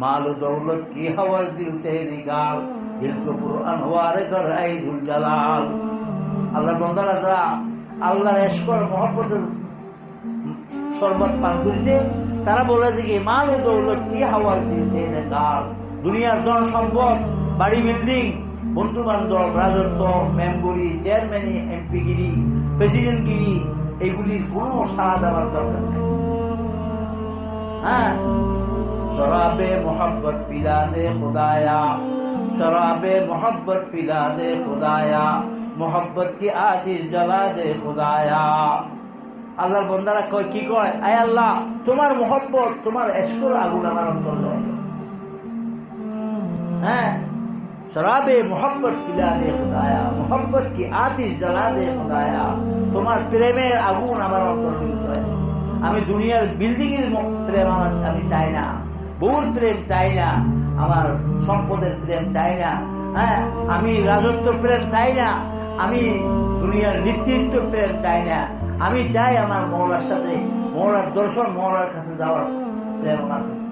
माल दौलत की हवस दिल से निकाल, दिल को पुरअनवार कर ऐ जुल जलाल। আল্লাহর বান্দারা যারা আল্লাহর এশকর মহব্বতের শরবত পান করেছে তারা বলে যে কি মাল দৌলত কি হাওয়াজ দিয়েছে নিকাল, দুনিয়ার ধন সম্পদ, বাড়ি বিল্ডিং, বন্ধু বান্ধব, রাজত্ব, মেম্বরি, চেয়ারম্যানি, এমপিগিরি, প্রেসিডেন্টগিরি, এইগুলির কোনো সাড়া দেওয়ার দরকার নেই। হ্যাঁ, शराबे मोहब्बत पिला दे खुदाया, शराबे मोहब्बत पिला दे खुदाया, मोहब्बत की आतिश जला दे खुदाया। আল্লাহর বান্দারা কয় কি কয়, আয় আল্লাহ তোমার মোহব্বত, তোমার ইশকের আগুন আমার অন্তরে জ্বলে। হ্যাঁ, শরাবে মোহব্বত পিলা দে খুদায়া, মোহব্বত কি আতিশ জ্বলা দে খুদায়া, তোমার প্রেমের আগুন আমার অন্তরে জ্বলে। আমি দুনিয়ার বিল্ডিং এর প্রেম আমি চাই না, বউর প্রেম চাই না, আমার সম্পদের প্রেম চাই না, হ্যাঁ আমি রাজত্ব প্রেম চাই না, আমি দুনিয়ার নেতৃত্ব প্রেম চাই না, আমি চাই আমার মওলার সাথে, মওলার দর্শন, মওলার কাছে যাওয়ার প্রেম আমার কাছে।